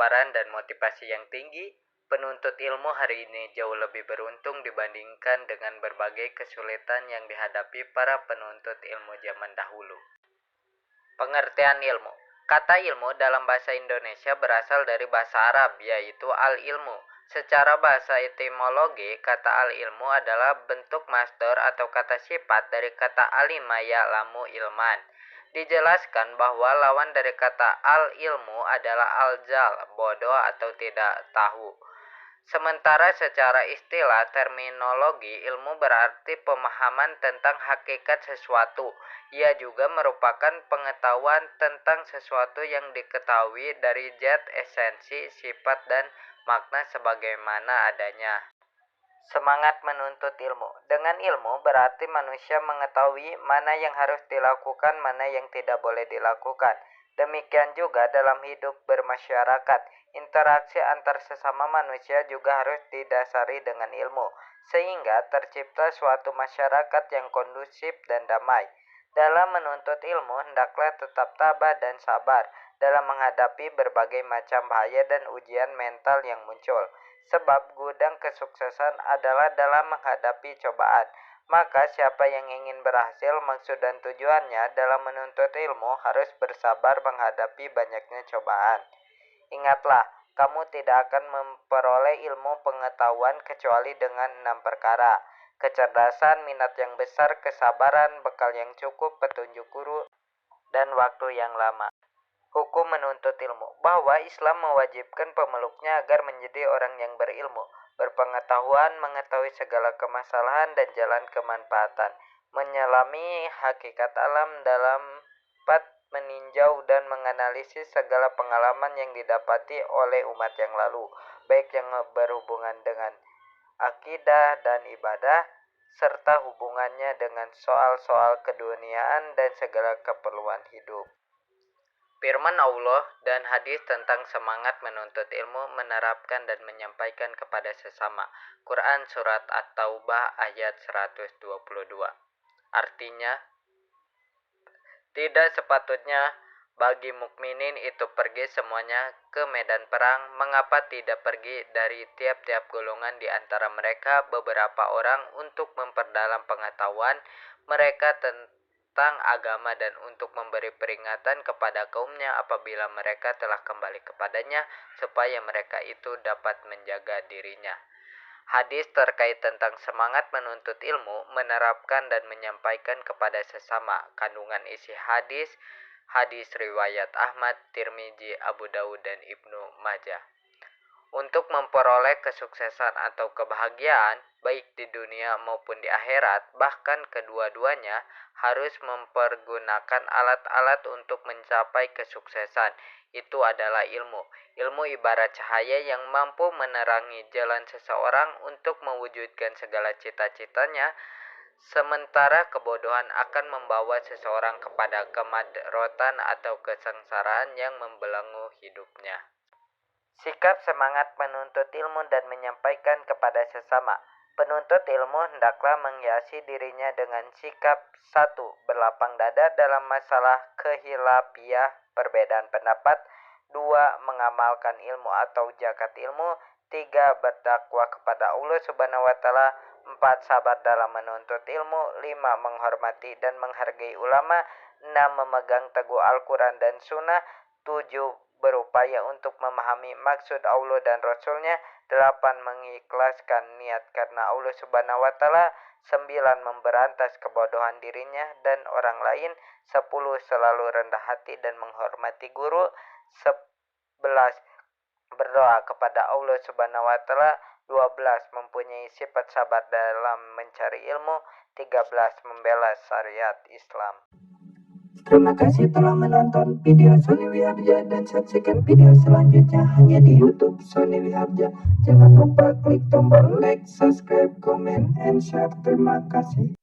kesabaran dan motivasi yang tinggi, penuntut ilmu hari ini jauh lebih beruntung dibandingkan dengan berbagai kesulitan yang dihadapi para penuntut ilmu zaman dahulu. Pengertian ilmu. Kata ilmu dalam bahasa Indonesia berasal dari bahasa Arab, yaitu al-ilmu. Secara bahasa etimologi, kata al-ilmu adalah bentuk masdar atau kata sifat dari kata alima ya'lamu ilman. Dijelaskan bahwa lawan dari kata al-ilmu adalah al-jal, bodoh atau tidak tahu. Sementara secara istilah terminologi, ilmu berarti pemahaman tentang hakikat sesuatu. Ia juga merupakan pengetahuan tentang sesuatu yang diketahui dari zat, esensi, sifat, dan makna sebagaimana adanya. Semangat menuntut ilmu. Dengan ilmu berarti manusia mengetahui mana yang harus dilakukan, mana yang tidak boleh dilakukan. Demikian juga dalam hidup bermasyarakat, interaksi antar sesama manusia juga harus didasari dengan ilmu, sehingga tercipta suatu masyarakat yang kondusif dan damai. Dalam menuntut ilmu, hendaklah tetap tabah dan sabar dalam menghadapi berbagai macam bahaya dan ujian mental yang muncul. Sebab gudang kesuksesan adalah dalam menghadapi cobaan. Maka siapa yang ingin berhasil, maksud dan tujuannya dalam menuntut ilmu harus bersabar menghadapi banyaknya cobaan. Ingatlah, kamu tidak akan memperoleh ilmu pengetahuan kecuali dengan 6 perkara. Kecerdasan, minat yang besar, kesabaran, bekal yang cukup, petunjuk guru, dan waktu yang lama. Hukum menuntut ilmu, bahwa Islam mewajibkan pemeluknya agar menjadi orang yang berilmu, berpengetahuan, mengetahui segala kemasalahan dan jalan kemanfaatan, menyelami hakikat alam dapat meninjau dan menganalisis segala pengalaman yang didapati oleh umat yang lalu, baik yang berhubungan dengan akidah dan ibadah, serta hubungannya dengan soal-soal keduniaan dan segala keperluan hidup. Firman Allah dan hadis tentang semangat menuntut ilmu menerapkan dan menyampaikan kepada sesama. Quran Surat At-Taubah ayat 122. Artinya, tidak sepatutnya bagi mukminin itu pergi semuanya ke medan perang. Mengapa tidak pergi dari tiap-tiap golongan di antara mereka beberapa orang untuk memperdalam pengetahuan mereka tentang agama dan untuk memberi peringatan kepada kaumnya apabila mereka telah kembali kepadanya, supaya mereka itu dapat menjaga dirinya. Hadis terkait tentang semangat menuntut ilmu menerapkan dan menyampaikan kepada sesama. Kandungan isi hadis riwayat Ahmad, Tirmizi, Abu Dawud, dan Ibnu Majah. Untuk memperoleh kesuksesan atau kebahagiaan, baik di dunia maupun di akhirat, bahkan kedua-duanya harus mempergunakan alat-alat untuk mencapai kesuksesan. Itu adalah ilmu. Ilmu ibarat cahaya yang mampu menerangi jalan seseorang untuk mewujudkan segala cita-citanya, sementara kebodohan akan membawa seseorang kepada kemadaratan atau kesengsaraan yang membelenggu hidupnya. Sikap semangat menuntut ilmu dan menyampaikan kepada sesama. Penuntut ilmu hendaklah menghiasi dirinya dengan sikap 1. Berlapang dada dalam masalah kehilafiah perbedaan pendapat. 2. Mengamalkan ilmu atau zakat ilmu. 3. Bertakwa kepada Allah Subhanahu wa Ta'ala. 4. Sabar dalam menuntut ilmu. 5. Menghormati dan menghargai ulama. 6. Memegang teguh Al-Quran dan Sunnah. 7. Berupaya untuk memahami maksud Allah dan Rasulnya. 8. Mengikhlaskan niat karena Allah Subhanahu wa Ta'ala. 9. Memberantas kebodohan dirinya dan orang lain. 10. Selalu rendah hati dan menghormati guru. 11. Berdoa kepada Allah Subhanahu wa Ta'ala. 12. Mempunyai sifat sabar dalam mencari ilmu. 13. Membela syariat Islam. Terima kasih telah menonton video Sony Wiharja dan saksikan video selanjutnya hanya di YouTube Sony Wiharja. Jangan lupa klik tombol like, subscribe, comment, and share. Terima kasih.